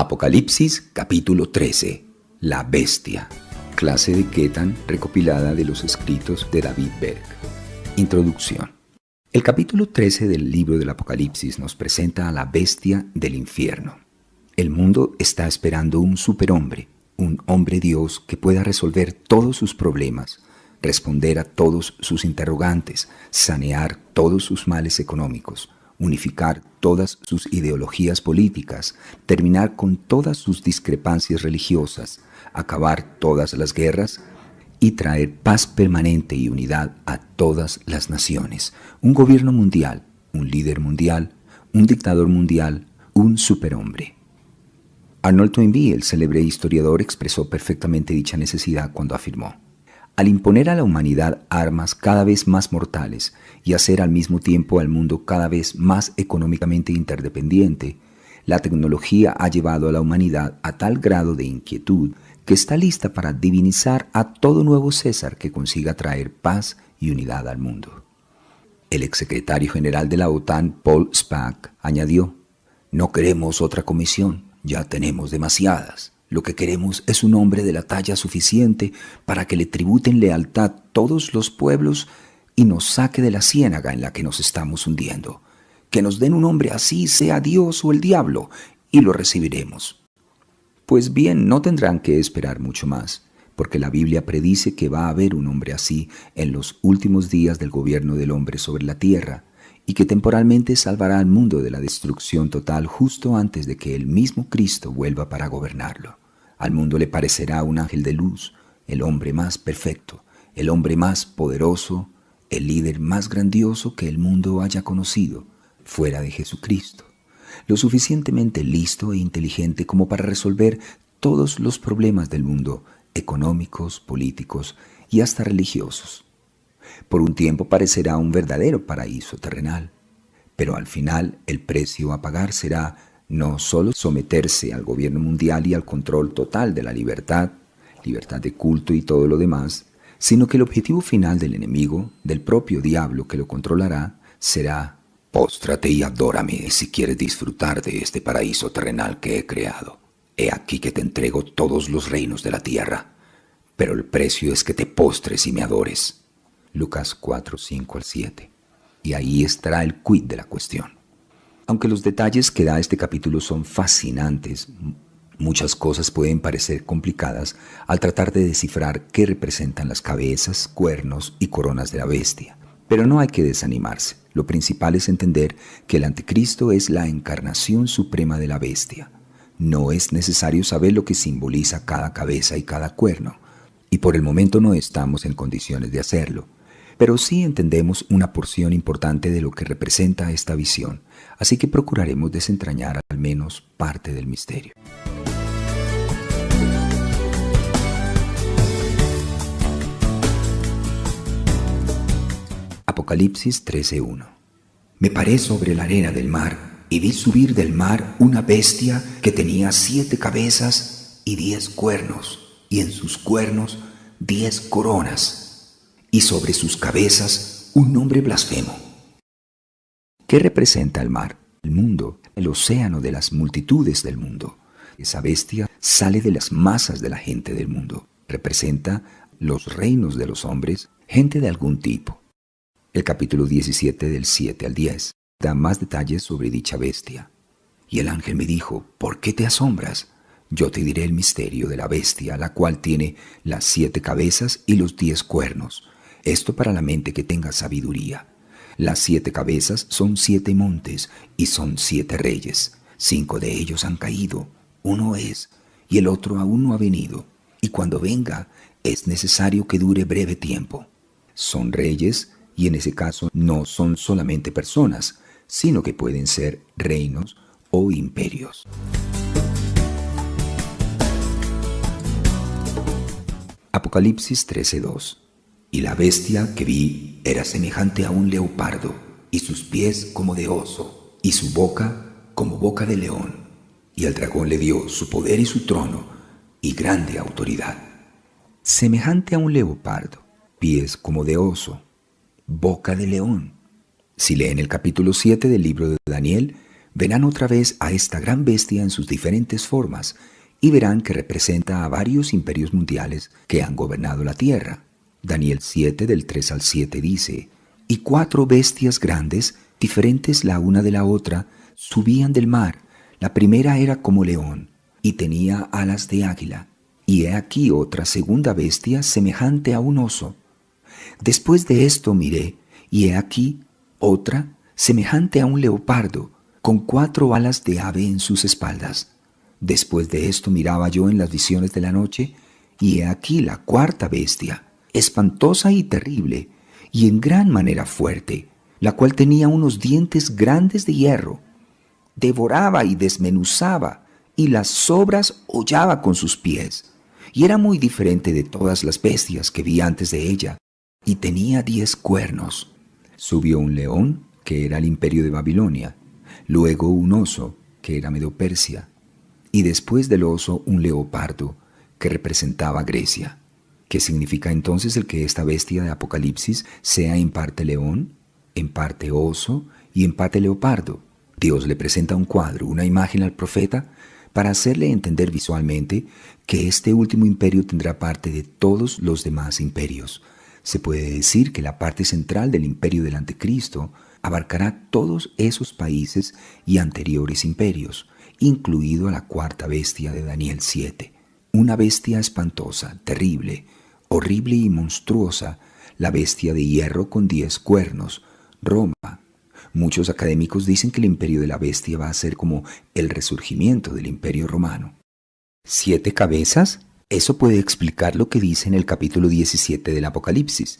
Apocalipsis capítulo 13. La bestia. Clase de Ketan recopilada de los escritos de David Berg. Introducción. El capítulo 13 del libro del Apocalipsis nos presenta a la bestia del infierno. El mundo está esperando un superhombre, un hombre Dios que pueda resolver todos sus problemas, responder a todos sus interrogantes, sanear todos sus males económicos, unificar todas sus ideologías políticas, terminar con todas sus discrepancias religiosas, acabar todas las guerras y traer paz permanente y unidad a todas las naciones. Un gobierno mundial, un líder mundial, un dictador mundial, un superhombre. Arnold Toynbee, el célebre historiador, expresó perfectamente dicha necesidad cuando afirmó: al imponer a la humanidad armas cada vez más mortales y hacer al mismo tiempo al mundo cada vez más económicamente interdependiente, la tecnología ha llevado a la humanidad a tal grado de inquietud que está lista para divinizar a todo nuevo César que consiga traer paz y unidad al mundo. El exsecretario general de la OTAN, Paul Spaak, añadió: no queremos otra comisión, ya tenemos demasiadas. Lo que queremos es un hombre de la talla suficiente para que le tributen lealtad todos los pueblos y nos saque de la ciénaga en la que nos estamos hundiendo. Que nos den un hombre así, sea Dios o el diablo, y lo recibiremos. Pues bien, no tendrán que esperar mucho más, porque la Biblia predice que va a haber un hombre así en los últimos días del gobierno del hombre sobre la tierra, y que temporalmente salvará al mundo de la destrucción total justo antes de que el mismo Cristo vuelva para gobernarlo. Al mundo le parecerá un ángel de luz, el hombre más perfecto, el hombre más poderoso, el líder más grandioso que el mundo haya conocido, fuera de Jesucristo, lo suficientemente listo e inteligente como para resolver todos los problemas del mundo, económicos, políticos y hasta religiosos. Por un tiempo parecerá un verdadero paraíso terrenal, pero al final el precio a pagar será no solo someterse al gobierno mundial y al control total de la libertad de culto y todo lo demás, sino que el objetivo final del enemigo, del propio diablo que lo controlará, será: póstrate y adórame si quieres disfrutar de este paraíso terrenal que he creado. He aquí que te entrego todos los reinos de la tierra, pero el precio es que te postres y me adores. Lucas 4, 5-7. Y ahí estará el quid de la cuestión. Aunque los detalles que da este capítulo son fascinantes, muchas cosas pueden parecer complicadas al tratar de descifrar qué representan las cabezas, cuernos y coronas de la bestia. Pero no hay que desanimarse. Lo principal es entender que el anticristo es la encarnación suprema de la bestia. No es necesario saber lo que simboliza cada cabeza y cada cuerno, y por el momento no estamos en condiciones de hacerlo. Pero sí entendemos una porción importante de lo que representa esta visión, así que procuraremos desentrañar al menos parte del misterio. Apocalipsis 13:1. Me paré sobre la arena del mar y vi subir del mar una bestia que tenía 7 cabezas y 10 cuernos, y en sus cuernos 10 coronas, y sobre sus cabezas un nombre blasfemo. ¿Qué representa el mar? El mundo, el océano de las multitudes del mundo. Esa bestia sale de las masas de la gente del mundo. Representa los reinos de los hombres, gente de algún tipo. El capítulo 17 del 7 al 10 da más detalles sobre dicha bestia. Y el ángel me dijo: ¿por qué te asombras? Yo te diré el misterio de la bestia, la cual tiene las 7 cabezas y los 10 cuernos. Esto para la mente que tenga sabiduría. Las 7 cabezas son 7 montes y son 7 reyes. 5 de ellos han caído, uno es, y el otro aún no ha venido. Y cuando venga, es necesario que dure breve tiempo. Son reyes, y en ese caso no son solamente personas, sino que pueden ser reinos o imperios. Apocalipsis 13:2. Y la bestia que vi era semejante a un leopardo, y sus pies como de oso, y su boca como boca de león. Y el dragón le dio su poder y su trono, y grande autoridad. Semejante a un leopardo, pies como de oso, boca de león. Si leen el capítulo 7 del libro de Daniel, Verán otra vez a esta gran bestia en sus diferentes formas y verán que representa a varios imperios mundiales que han gobernado la tierra. Daniel 7 del 3 al 7 dice: «Y 4 bestias grandes, diferentes la una de la otra, subían del mar. La primera era como león, y tenía alas de águila. Y he aquí otra segunda bestia semejante a un oso. Después de esto miré, y he aquí otra semejante a un leopardo, con 4 alas de ave en sus espaldas. Después de esto miraba yo en las visiones de la noche, y he aquí la cuarta bestia, espantosa y terrible, y en gran manera fuerte, la cual tenía unos dientes grandes de hierro. Devoraba y desmenuzaba, y las sobras hollaba con sus pies, y era muy diferente de todas las bestias que vi antes de ella, y tenía 10 cuernos. Subió un león, que era el imperio de Babilonia, luego un oso, que era Medo-Persia, y después del oso un leopardo, que representaba Grecia. ¿Qué significa entonces el que esta bestia de Apocalipsis sea en parte león, en parte oso y en parte leopardo? Dios le presenta un cuadro, una imagen al profeta, para hacerle entender visualmente que este último imperio tendrá parte de todos los demás imperios. Se puede decir que la parte central del imperio del anticristo abarcará todos esos países y anteriores imperios, incluido a la cuarta bestia de Daniel 7. Una bestia espantosa, terrible, horrible y monstruosa, la bestia de hierro con 10 cuernos, Roma. Muchos académicos dicen que el imperio de la bestia va a ser como el resurgimiento del imperio romano. ¿7 cabezas? Eso puede explicar lo que dice en el capítulo 17 del Apocalipsis.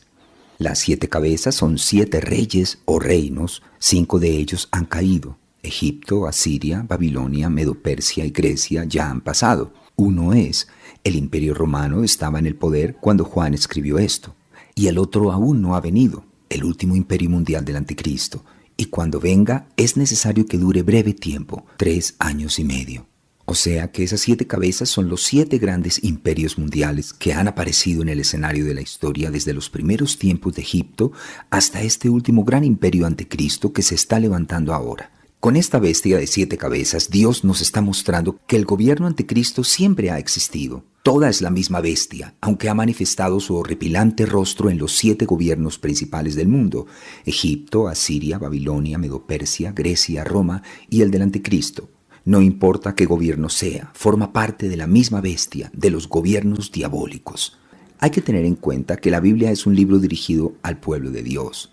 Las 7 cabezas son 7 reyes o reinos, 5 de ellos han caído. Egipto, Asiria, Babilonia, Medo-Persia y Grecia ya han pasado. Uno es, el imperio romano estaba en el poder cuando Juan escribió esto, y el otro aún no ha venido, el último imperio mundial del anticristo, y cuando venga es necesario que dure breve tiempo, 3 años y medio. O sea que esas 7 cabezas son los 7 grandes imperios mundiales que han aparecido en el escenario de la historia desde los primeros tiempos de Egipto hasta este último gran imperio anticristo que se está levantando ahora. Con esta bestia de 7 cabezas, Dios nos está mostrando que el gobierno anticristo siempre ha existido. Toda es la misma bestia, aunque ha manifestado su horripilante rostro en los 7 gobiernos principales del mundo: Egipto, Asiria, Babilonia, Medo-Persia, Grecia, Roma y el del anticristo. No importa qué gobierno sea, forma parte de la misma bestia, de los gobiernos diabólicos. Hay que tener en cuenta que la Biblia es un libro dirigido al pueblo de Dios.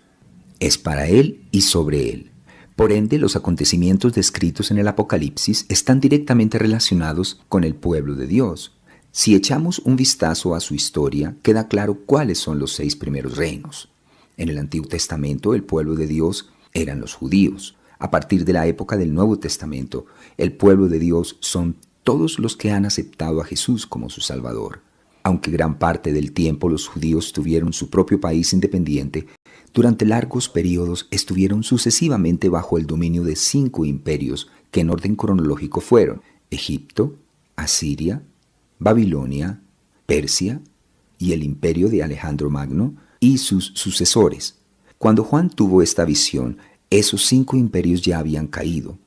Es para él y sobre él. Por ende, los acontecimientos descritos en el Apocalipsis están directamente relacionados con el pueblo de Dios. Si echamos un vistazo a su historia, queda claro cuáles son los 6 primeros reinos. En el Antiguo Testamento, el pueblo de Dios eran los judíos. A partir de la época del Nuevo Testamento, el pueblo de Dios son todos los que han aceptado a Jesús como su Salvador. Aunque gran parte del tiempo los judíos tuvieron su propio país independiente, durante largos periodos estuvieron sucesivamente bajo el dominio de 5 imperios que en orden cronológico fueron Egipto, Asiria, Babilonia, Persia y el imperio de Alejandro Magno y sus sucesores. Cuando Juan tuvo esta visión, esos 5 imperios ya habían caído.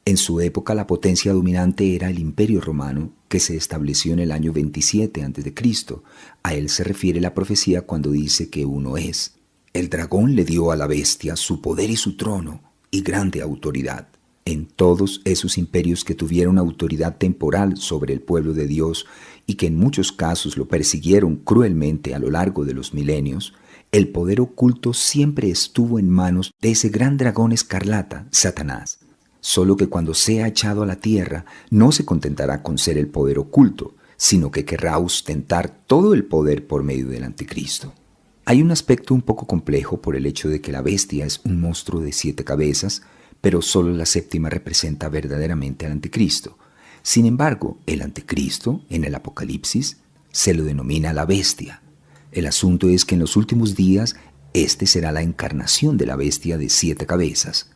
En su época la potencia dominante era el imperio romano, que se estableció en el año 27 a.C. A él se refiere la profecía cuando dice que uno es. El dragón le dio a la bestia su poder y su trono y grande autoridad. En todos esos imperios que tuvieron autoridad temporal sobre el pueblo de Dios y que en muchos casos lo persiguieron cruelmente a lo largo de los milenios, el poder oculto siempre estuvo en manos de ese gran dragón escarlata, Satanás. Solo que cuando sea echado a la tierra, no se contentará con ser el poder oculto, sino que querrá ostentar todo el poder por medio del anticristo. Hay un aspecto un poco complejo por el hecho de que la bestia es un monstruo de 7 cabezas, pero solo la 7ª representa verdaderamente al anticristo. Sin embargo, el anticristo, en el Apocalipsis, se lo denomina la bestia. El asunto es que en los últimos días, este será la encarnación de la bestia de 7 cabezas.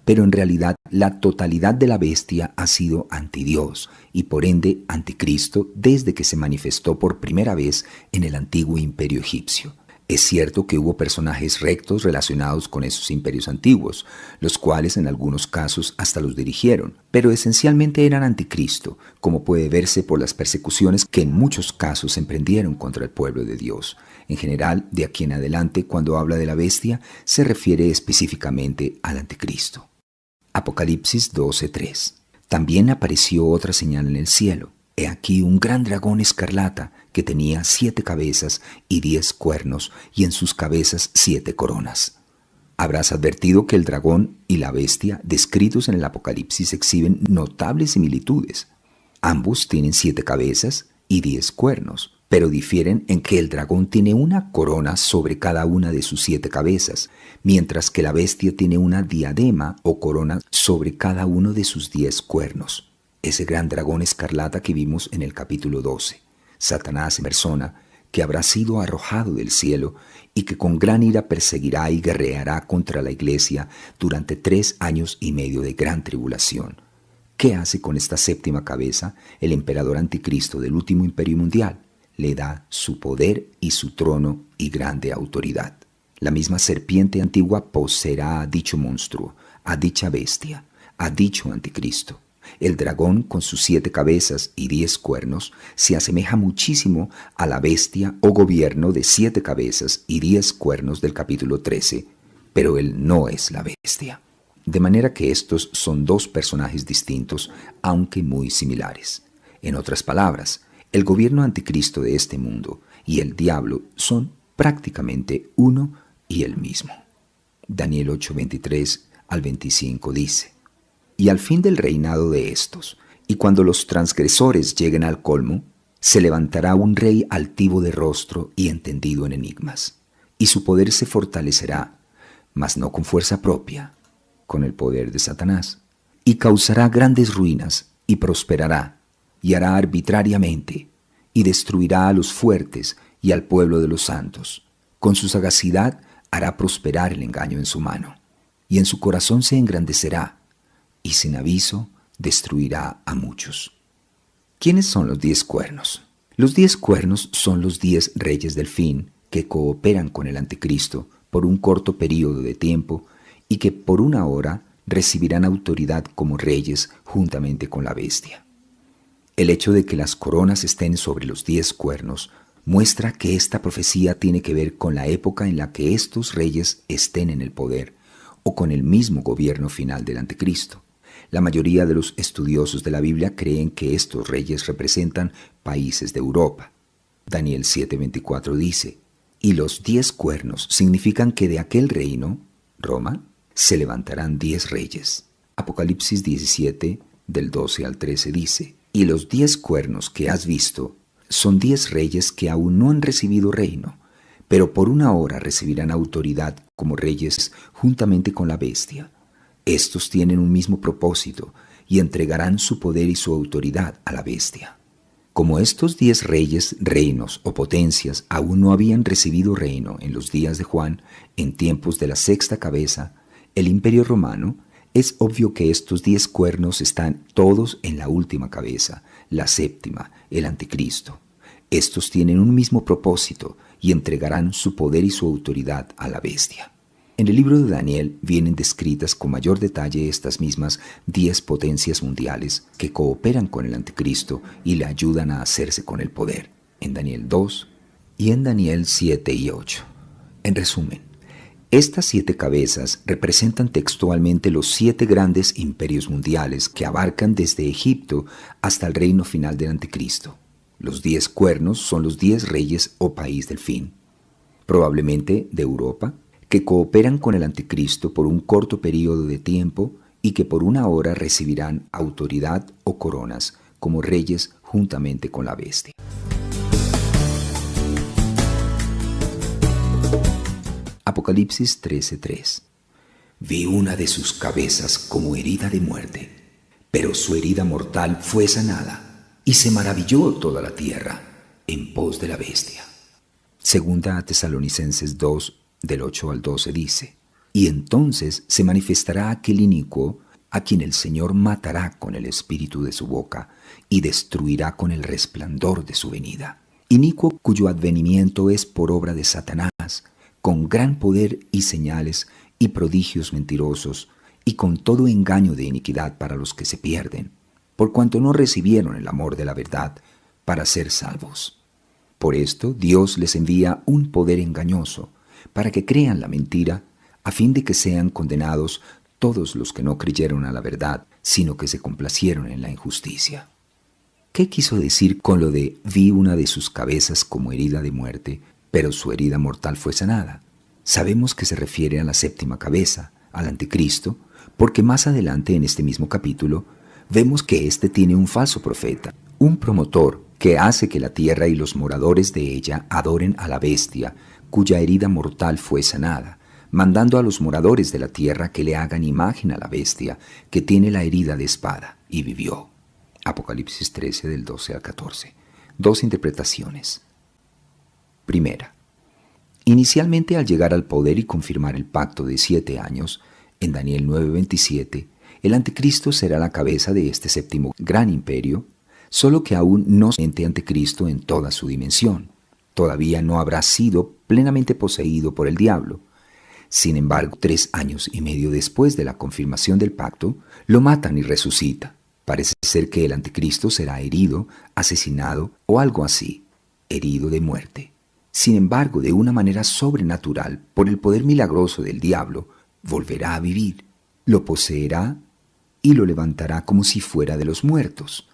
Pero en realidad, la totalidad de la bestia ha sido antidios y por ende anticristo desde que se manifestó por primera vez en el antiguo imperio egipcio. Es cierto que hubo personajes rectos relacionados con esos imperios antiguos, los cuales en algunos casos hasta los dirigieron, pero esencialmente eran anticristo, como puede verse por las persecuciones que en muchos casos emprendieron contra el pueblo de Dios. En general, de aquí en adelante, cuando habla de la bestia, se refiere específicamente al anticristo. Apocalipsis 12:3. También apareció otra señal en el cielo. He aquí un gran dragón escarlata que tenía 7 cabezas y 10 cuernos, y en sus cabezas 7 coronas. Habrás advertido que el dragón y la bestia descritos en el Apocalipsis exhiben notables similitudes. Ambos tienen 7 cabezas y 10 cuernos, pero difieren en que el dragón tiene una corona sobre cada una de sus 7 cabezas, mientras que la bestia tiene una diadema o corona sobre cada uno de sus 10 cuernos. Ese gran dragón escarlata que vimos en el capítulo 12, Satanás en persona, que habrá sido arrojado del cielo y que con gran ira perseguirá y guerreará contra la iglesia durante 3 años y medio de gran tribulación. ¿Qué hace con esta 7ª cabeza el emperador anticristo del último imperio mundial? Le da su poder y su trono y grande autoridad. La misma serpiente antigua poseerá a dicho monstruo, a dicha bestia, a dicho anticristo. El dragón, con sus 7 cabezas y 10 cuernos, se asemeja muchísimo a la bestia o gobierno de 7 cabezas y 10 cuernos del capítulo 13, pero él no es la bestia. De manera que estos son 2 personajes distintos, aunque muy similares. En otras palabras, el gobierno anticristo de este mundo y el diablo son prácticamente uno y el mismo. Daniel 8:23 al 25 dice: Y al fin del reinado de estos, y cuando los transgresores lleguen al colmo, se levantará un rey altivo de rostro y entendido en enigmas, y su poder se fortalecerá, mas no con fuerza propia, con el poder de Satanás, y causará grandes ruinas, y prosperará, y hará arbitrariamente, y destruirá a los fuertes y al pueblo de los santos. Con su sagacidad hará prosperar el engaño en su mano, y en su corazón se engrandecerá, y sin aviso destruirá a muchos. ¿Quiénes son los 10 cuernos? Los 10 cuernos son los 10 reyes del fin que cooperan con el anticristo por un corto período de tiempo y que por una hora recibirán autoridad como reyes juntamente con la bestia. El hecho de que las coronas estén sobre los 10 cuernos muestra que esta profecía tiene que ver con la época en la que estos reyes estén en el poder o con el mismo gobierno final del anticristo. La mayoría de los estudiosos de la Biblia creen que estos reyes representan países de Europa. Daniel 7:24 dice: Y los 10 cuernos significan que de aquel reino, Roma, se levantarán 10 reyes. Apocalipsis 17, del 12 al 13 dice: Y los 10 cuernos que has visto son 10 reyes que aún no han recibido reino, pero por una hora recibirán autoridad como reyes juntamente con la bestia. Estos tienen un mismo propósito y entregarán su poder y su autoridad a la bestia. Como estos 10 reyes, reinos o potencias aún no habían recibido reino en los días de Juan, en tiempos de la 6ª cabeza, el imperio romano, es obvio que estos 10 cuernos están todos en la última cabeza, la 7ª, el anticristo. Estos tienen un mismo propósito y entregarán su poder y su autoridad a la bestia. En el libro de Daniel vienen descritas con mayor detalle estas mismas 10 potencias mundiales que cooperan con el anticristo y le ayudan a hacerse con el poder, en Daniel 2 y en Daniel 7 y 8. En resumen, estas 7 cabezas representan textualmente los 7 grandes imperios mundiales que abarcan desde Egipto hasta el reino final del anticristo. Los 10 cuernos son los 10 reyes o país del fin, probablemente de Europa, que cooperan con el anticristo por un corto periodo de tiempo y que por una hora recibirán autoridad o coronas como reyes juntamente con la bestia. Apocalipsis 13:3. Vi una de sus cabezas como herida de muerte, pero su herida mortal fue sanada, y se maravilló toda la tierra en pos de la bestia. Segunda a Tesalonicenses 2, del 8 al 12 dice: Y entonces se manifestará aquel inicuo, a quien el Señor matará con el espíritu de su boca, y destruirá con el resplandor de su venida. Inicuo cuyo advenimiento es por obra de Satanás, Satanás, con gran poder y señales y prodigios mentirosos, y con todo engaño de iniquidad para los que se pierden, por cuanto no recibieron el amor de la verdad para ser salvos. Por esto Dios les envía un poder engañoso, para que crean la mentira, a fin de que sean condenados todos los que no creyeron a la verdad, sino que se complacieron en la injusticia. ¿Qué quiso decir con lo de vi una de sus cabezas como herida de muerte, pero su herida mortal fue sanada? Sabemos que se refiere a la séptima cabeza, al anticristo, porque más adelante en este mismo capítulo vemos que éste tiene un falso profeta, un promotor que hace que la tierra y los moradores de ella adoren a la bestia, cuya herida mortal fue sanada, mandando a los moradores de la tierra que le hagan imagen a la bestia, que tiene la herida de espada, y vivió. Apocalipsis 13, del 12 al 14. Dos interpretaciones. Primera. Inicialmente, al llegar al poder y confirmar el pacto de 7 años, en Daniel 9:27, el anticristo será la cabeza de este séptimo gran imperio, solo que aún no se siente anticristo en toda su dimensión. Todavía no habrá sido plenamente poseído por el diablo. Sin embargo, 3 años y medio después de la confirmación del pacto, lo matan y resucita. Parece ser que el anticristo será herido, asesinado o algo así, herido de muerte. Sin embargo, de una manera sobrenatural, por el poder milagroso del diablo, volverá a vivir, lo poseerá y lo levantará como si fuera de los muertos.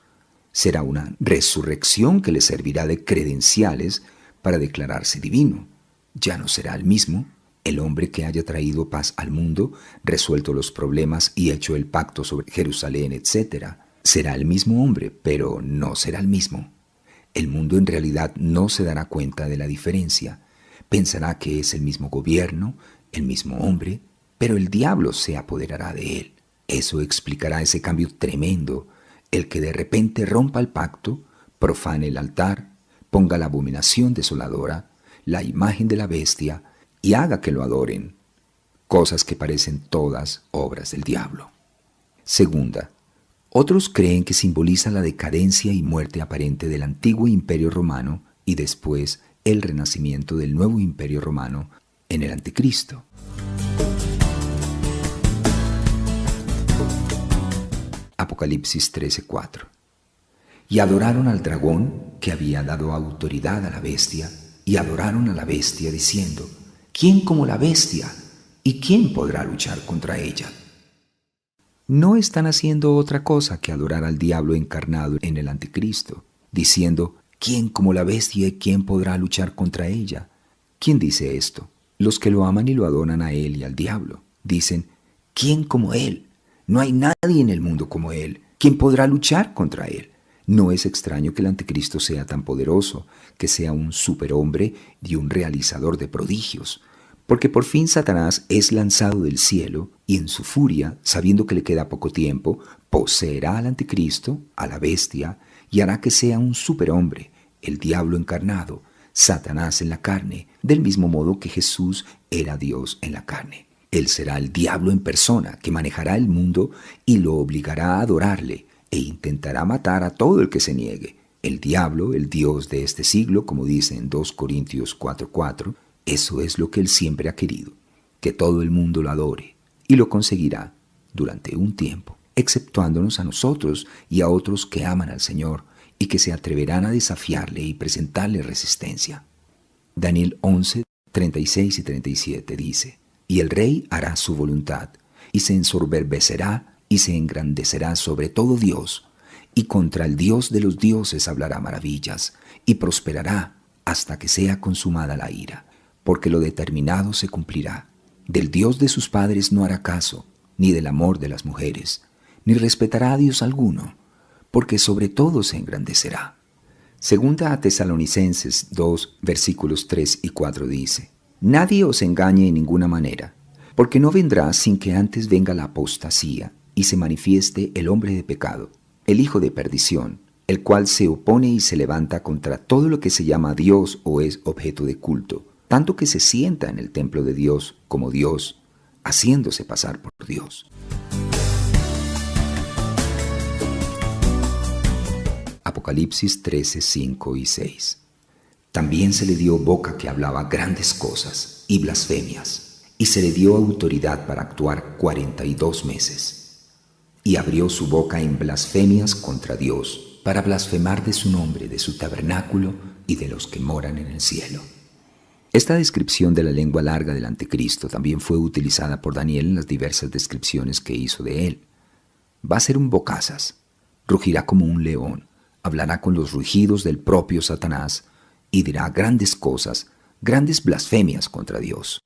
Será una resurrección que le servirá de credenciales para declararse divino. Ya no será el mismo, el hombre que haya traído paz al mundo, resuelto los problemas y hecho el pacto sobre Jerusalén, etc. Será el mismo hombre, pero no será el mismo. El mundo en realidad no se dará cuenta de la diferencia. Pensará que es el mismo gobierno, el mismo hombre, pero el diablo se apoderará de él. Eso explicará ese cambio tremendo, el que de repente rompa el pacto, profane el altar, ponga la abominación desoladora, la imagen de la bestia, y haga que lo adoren, cosas que parecen todas obras del diablo. Segunda, otros creen que simboliza la decadencia y muerte aparente del antiguo imperio romano y después el renacimiento del nuevo imperio romano en el anticristo. Apocalipsis 13:4. Y adoraron al dragón que había dado autoridad a la bestia, y adoraron a la bestia diciendo: ¿quién como la bestia? ¿Y quién podrá luchar contra ella? No están haciendo otra cosa que adorar al diablo encarnado en el anticristo, diciendo: ¿quién como la bestia y quién podrá luchar contra ella? ¿Quién dice esto? Los que lo aman y lo adoran a él y al diablo. Dicen: ¿quién como él? No hay nadie en el mundo como él. ¿Quién podrá luchar contra él? No es extraño que el anticristo sea tan poderoso, que sea un superhombre y un realizador de prodigios, porque por fin Satanás es lanzado del cielo y en su furia, sabiendo que le queda poco tiempo, poseerá al anticristo, a la bestia, y hará que sea un superhombre, el diablo encarnado, Satanás en la carne, del mismo modo que Jesús era Dios en la carne. Él será el diablo en persona, que manejará el mundo y lo obligará a adorarle, e intentará matar a todo el que se niegue. El diablo, el Dios de este siglo, como dice en 2 Corintios 4:4, eso es lo que él siempre ha querido, que todo el mundo lo adore, y lo conseguirá durante un tiempo, exceptuándonos a nosotros y a otros que aman al Señor y que se atreverán a desafiarle y presentarle resistencia. Daniel 11:36 y 37 dice: y el rey hará su voluntad, y se ensoberbecerá y se engrandecerá sobre todo Dios, y contra el Dios de los dioses hablará maravillas, y prosperará hasta que sea consumada la ira, porque lo determinado se cumplirá. Del Dios de sus padres no hará caso, ni del amor de las mujeres, ni respetará a Dios alguno, porque sobre todo se engrandecerá. Segunda a Tesalonicenses 2, versículos 3 y 4 dice: nadie os engañe en ninguna manera, porque no vendrá sin que antes venga la apostasía y se manifieste el hombre de pecado, el hijo de perdición, el cual se opone y se levanta contra todo lo que se llama Dios o es objeto de culto, tanto que se sienta en el templo de Dios como Dios, haciéndose pasar por Dios. Apocalipsis 13:5 y 6. También se le dio boca que hablaba grandes cosas, y blasfemias, y se le dio autoridad para actuar 42 meses. Y abrió su boca en blasfemias contra Dios, para blasfemar de su nombre, de su tabernáculo y de los que moran en el cielo. Esta descripción de la lengua larga del anticristo también fue utilizada por Daniel en las diversas descripciones que hizo de él. Va a ser un bocazas, rugirá como un león, hablará con los rugidos del propio Satanás y dirá grandes cosas, grandes blasfemias contra Dios.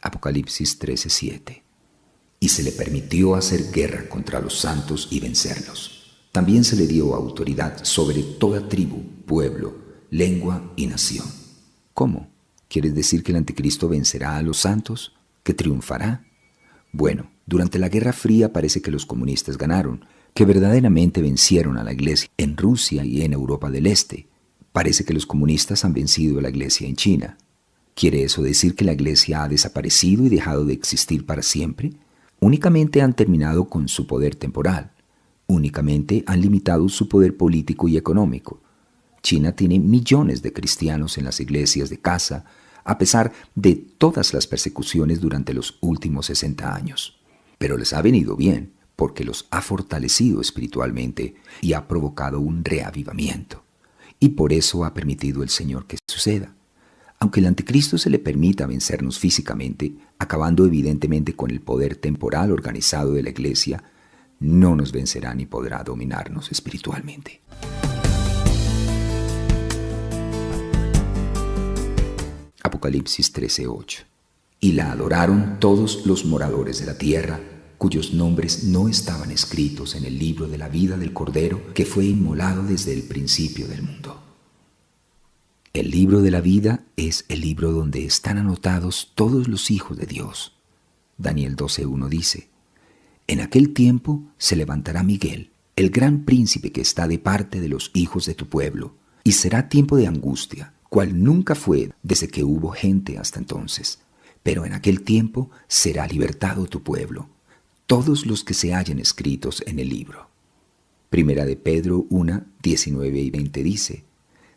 Apocalipsis 13:7. Y se le permitió hacer guerra contra los santos y vencerlos. También se le dio autoridad sobre toda tribu, pueblo, lengua y nación. ¿Cómo? ¿Quieres decir que el anticristo vencerá a los santos? ¿Que triunfará? Bueno, durante la Guerra Fría parece que los comunistas ganaron, que verdaderamente vencieron a la Iglesia en Rusia y en Europa del Este. Parece que los comunistas han vencido a la Iglesia en China. ¿Quiere eso decir que la Iglesia ha desaparecido y dejado de existir para siempre? Únicamente han terminado con su poder temporal. Únicamente han limitado su poder político y económico. China tiene millones de cristianos en las iglesias de casa, a pesar de todas las persecuciones durante los últimos 60 años. Pero les ha venido bien, porque los ha fortalecido espiritualmente y ha provocado un reavivamiento. Y por eso ha permitido el Señor que suceda. Aunque el anticristo se le permita vencernos físicamente, acabando evidentemente con el poder temporal organizado de la iglesia, no nos vencerá ni podrá dominarnos espiritualmente. Apocalipsis 13:8. Y la adoraron todos los moradores de la tierra, cuyos nombres no estaban escritos en el libro de la vida del Cordero que fue inmolado desde el principio del mundo. El libro de la vida es el libro donde están anotados todos los hijos de Dios. Daniel 12:1 dice: En aquel tiempo se levantará Miguel, el gran príncipe que está de parte de los hijos de tu pueblo, y será tiempo de angustia, cual nunca fue desde que hubo gente hasta entonces. Pero en aquel tiempo será libertado tu pueblo, todos los que se hallen escritos en el libro. Primera de Pedro 1, 19 y 20 dice: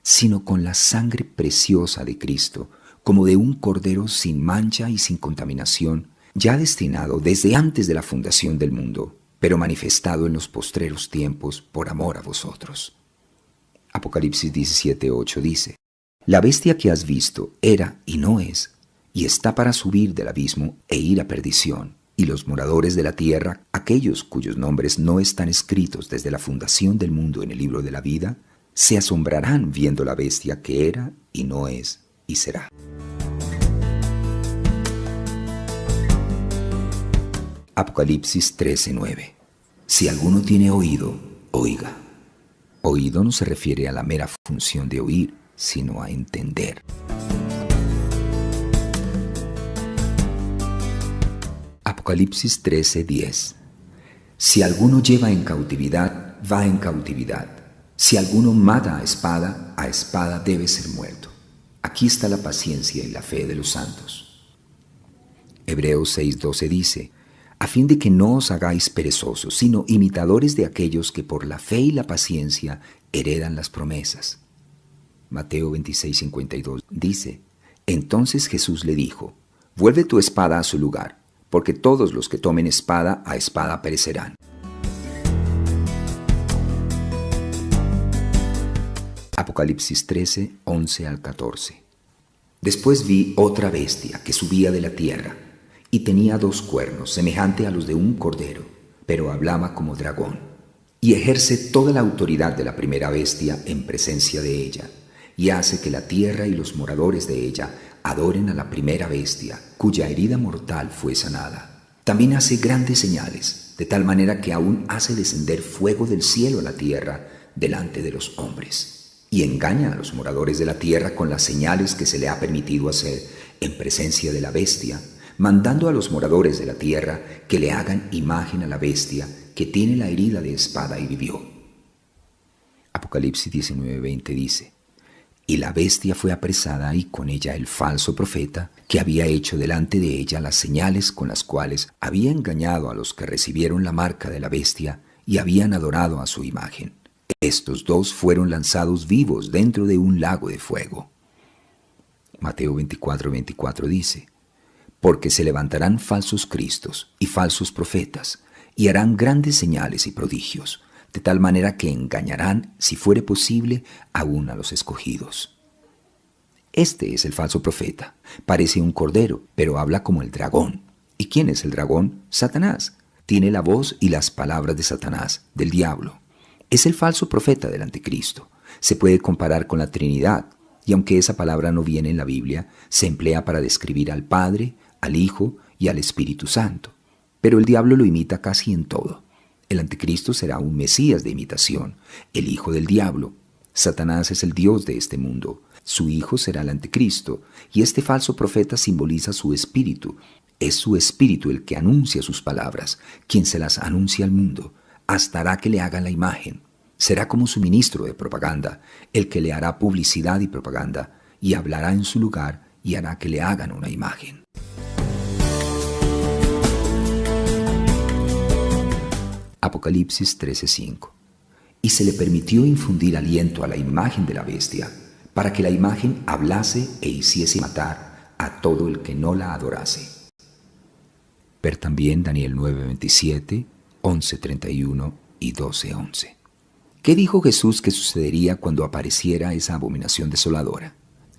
Sino con la sangre preciosa de Cristo, como de un cordero sin mancha y sin contaminación, ya destinado desde antes de la fundación del mundo, pero manifestado en los postreros tiempos por amor a vosotros. Apocalipsis 17:8 dice: La bestia que has visto era y no es, y está para subir del abismo e ir a perdición, y los moradores de la tierra, aquellos cuyos nombres no están escritos desde la fundación del mundo en el libro de la vida, se asombrarán viendo la bestia que era y no es y será. Apocalipsis 13:9. Si alguno tiene oído, oiga. Oído no se refiere a la mera función de oír, sino a entender. Apocalipsis 13:10. Si alguno lleva en cautividad, va en cautividad. Si alguno mata a espada debe ser muerto. Aquí está la paciencia y la fe de los santos. Hebreos 6:12 dice: a fin de que no os hagáis perezosos, sino imitadores de aquellos que por la fe y la paciencia heredan las promesas. Mateo 26:52 dice: entonces Jesús le dijo: vuelve tu espada a su lugar, porque todos los que tomen espada a espada perecerán. Apocalipsis 13, 11 al 14. Después vi otra bestia que subía de la tierra, y tenía 2 cuernos, semejante a los de un cordero, pero hablaba como dragón, y ejerce toda la autoridad de la primera bestia en presencia de ella, y hace que la tierra y los moradores de ella adoren a la primera bestia, cuya herida mortal fue sanada. También hace grandes señales, de tal manera que aún hace descender fuego del cielo a la tierra delante de los hombres, y engaña a los moradores de la tierra con las señales que se le ha permitido hacer en presencia de la bestia, mandando a los moradores de la tierra que le hagan imagen a la bestia que tiene la herida de espada y vivió. Apocalipsis 19:20 dice: y la bestia fue apresada y con ella el falso profeta que había hecho delante de ella las señales con las cuales había engañado a los que recibieron la marca de la bestia y habían adorado a su imagen. Estos dos fueron lanzados vivos dentro de un lago de fuego. Mateo 24:24 dice: porque se levantarán falsos cristos y falsos profetas, y harán grandes señales y prodigios, de tal manera que engañarán, si fuere posible, aún a los escogidos. Este es el falso profeta. Parece un cordero, pero habla como el dragón. ¿Y quién es el dragón? Satanás. Tiene la voz y las palabras de Satanás, del diablo. Es el falso profeta del anticristo. Se puede comparar con la Trinidad, y aunque esa palabra no viene en la Biblia, se emplea para describir al Padre, al Hijo y al Espíritu Santo. Pero el diablo lo imita casi en todo. El anticristo será un Mesías de imitación, el hijo del diablo. Satanás es el dios de este mundo. Su hijo será el anticristo, y este falso profeta simboliza su espíritu. Es su espíritu el que anuncia sus palabras, quien se las anuncia al mundo, hasta hará que le hagan la imagen. Será como su ministro de propaganda, el que le hará publicidad y propaganda, y hablará en su lugar y hará que le hagan una imagen. Apocalipsis 13:5. Y se le permitió infundir aliento a la imagen de la bestia, para que la imagen hablase e hiciese matar a todo el que no la adorase. Ver también Daniel 9:27, 11:31 y 12:11. ¿Qué dijo Jesús que sucedería cuando apareciera esa abominación desoladora?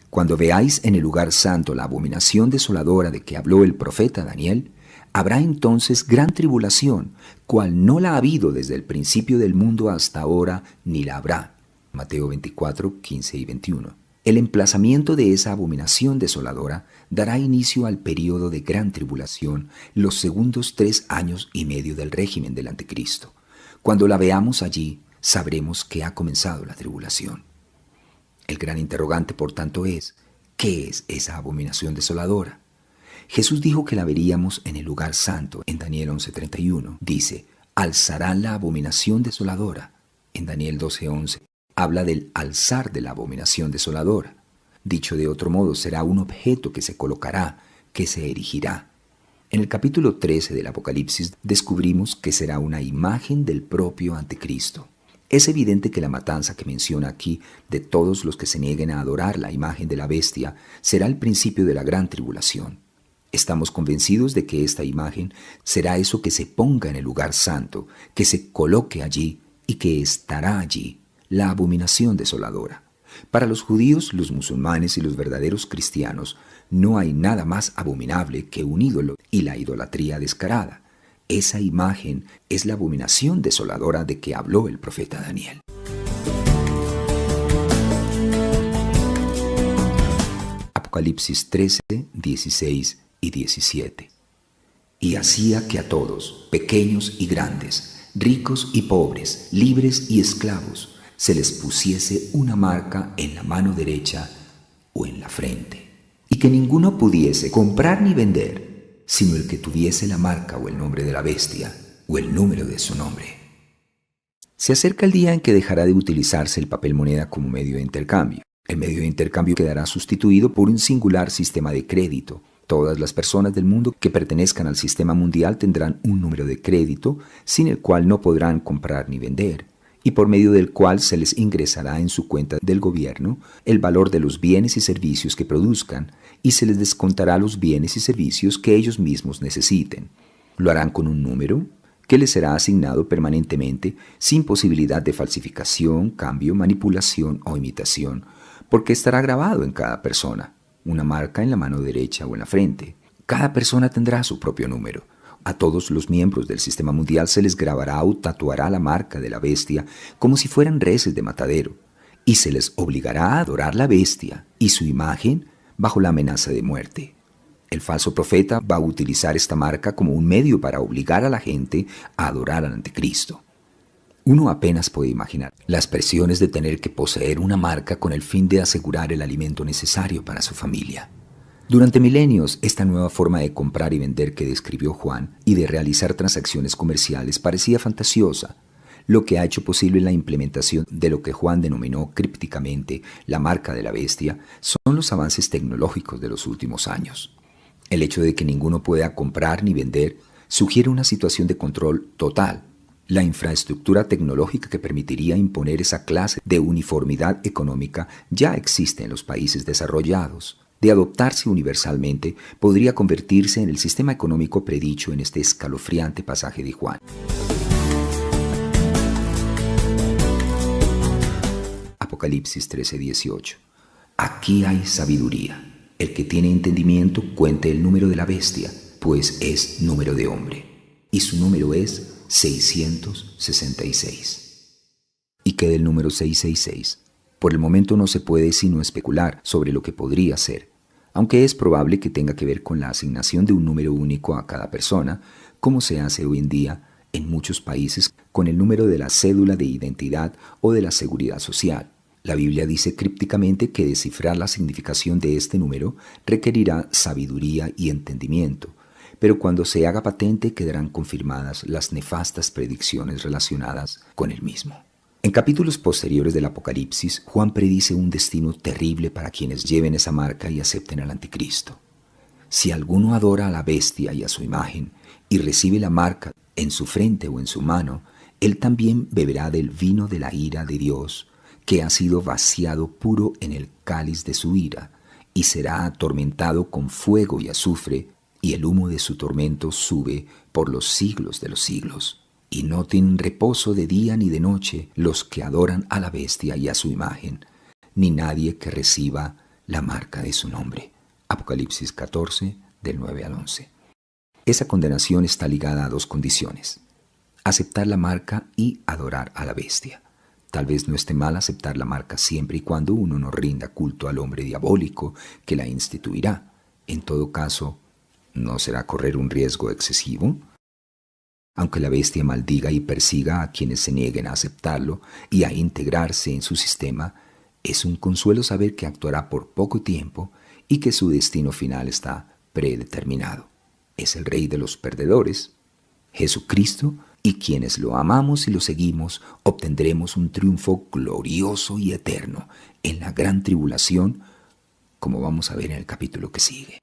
Cuando veáis en el lugar santo la abominación desoladora de que habló el profeta Daniel, habrá entonces gran tribulación, cual no la ha habido desde el principio del mundo hasta ahora, ni la habrá. Mateo 24:15 y 21. El emplazamiento de esa abominación desoladora dará inicio al período de gran tribulación, los segundos 3 años y medio del régimen del anticristo. Cuando la veamos allí, sabremos que ha comenzado la tribulación. El gran interrogante, por tanto, es: ¿qué es esa abominación desoladora? Jesús dijo que la veríamos en el lugar santo. En Daniel 11:31 dice: alzarán la abominación desoladora. En Daniel 12:11 habla del alzar de la abominación desoladora. Dicho de otro modo, será un objeto que se colocará, que se erigirá. En el capítulo 13 del Apocalipsis descubrimos que será una imagen del propio anticristo. Es evidente que la matanza que menciona aquí de todos los que se nieguen a adorar la imagen de la bestia será el principio de la gran tribulación. Estamos convencidos de que esta imagen será eso que se ponga en el lugar santo, que se coloque allí y que estará allí, la abominación desoladora. Para los judíos, los musulmanes y los verdaderos cristianos, no hay nada más abominable que un ídolo y la idolatría descarada. Esa imagen es la abominación desoladora de que habló el profeta Daniel. Apocalipsis 13, 16 y 17. Y hacía que a todos, pequeños y grandes, ricos y pobres, libres y esclavos, se les pusiese una marca en la mano derecha o en la frente, y que ninguno pudiese comprar ni vender, sino el que tuviese la marca o el nombre de la bestia o el número de su nombre. Se acerca el día en que dejará de utilizarse el papel moneda como medio de intercambio. El medio de intercambio quedará sustituido por un singular sistema de crédito. Todas las personas del mundo que pertenezcan al sistema mundial tendrán un número de crédito sin el cual no podrán comprar ni vender, y por medio del cual se les ingresará en su cuenta del gobierno el valor de los bienes y servicios que produzcan, y se les descontará los bienes y servicios que ellos mismos necesiten. Lo harán con un número que les será asignado permanentemente, sin posibilidad de falsificación, cambio, manipulación o imitación, porque estará grabado en cada persona, una marca en la mano derecha o en la frente. Cada persona tendrá su propio número. A todos los miembros del sistema mundial se les grabará o tatuará la marca de la bestia como si fueran reses de matadero, y se les obligará a adorar la bestia y su imagen bajo la amenaza de muerte. El falso profeta va a utilizar esta marca como un medio para obligar a la gente a adorar al anticristo. Uno apenas puede imaginar las presiones de tener que poseer una marca con el fin de asegurar el alimento necesario para su familia. Durante milenios, esta nueva forma de comprar y vender que describió Juan y de realizar transacciones comerciales parecía fantasiosa, lo que ha hecho posible la implementación de lo que Juan denominó crípticamente la marca de la bestia son los avances tecnológicos de los últimos años. El hecho de que ninguno pueda comprar ni vender sugiere una situación de control total. La infraestructura tecnológica que permitiría imponer esa clase de uniformidad económica ya existe en los países desarrollados. De adoptarse universalmente, podría convertirse en el sistema económico predicho en este escalofriante pasaje de Juan. Apocalipsis 13:18. Aquí hay sabiduría. El que tiene entendimiento cuente el número de la bestia, pues es número de hombre, y su número es 666. ¿Y qué del número 666? Por el momento no se puede sino especular sobre lo que podría ser, aunque es probable que tenga que ver con la asignación de un número único a cada persona, como se hace hoy en día en muchos países con el número de la cédula de identidad o de la seguridad social. La Biblia dice crípticamente que descifrar la significación de este número requerirá sabiduría y entendimiento, pero cuando se haga patente quedarán confirmadas las nefastas predicciones relacionadas con el mismo. En capítulos posteriores del Apocalipsis, Juan predice un destino terrible para quienes lleven esa marca y acepten al anticristo. Si alguno adora a la bestia y a su imagen y recibe la marca en su frente o en su mano, él también beberá del vino de la ira de Dios, que ha sido vaciado puro en el cáliz de su ira, y será atormentado con fuego y azufre, y el humo de su tormento sube por los siglos de los siglos. Y no tienen reposo de día ni de noche los que adoran a la bestia y a su imagen, ni nadie que reciba la marca de su nombre. Apocalipsis 14, del 9 al 11. Esa condenación está ligada a dos condiciones: aceptar la marca y adorar a la bestia. Tal vez no esté mal aceptar la marca siempre y cuando uno no rinda culto al hombre diabólico que la instituirá. En todo caso, ¿no será correr un riesgo excesivo? Aunque la bestia maldiga y persiga a quienes se nieguen a aceptarlo y a integrarse en su sistema, es un consuelo saber que actuará por poco tiempo y que su destino final está predeterminado. Es el Rey de los perdedores, Jesucristo, y quienes lo amamos y lo seguimos obtendremos un triunfo glorioso y eterno en la gran tribulación, como vamos a ver en el capítulo que sigue.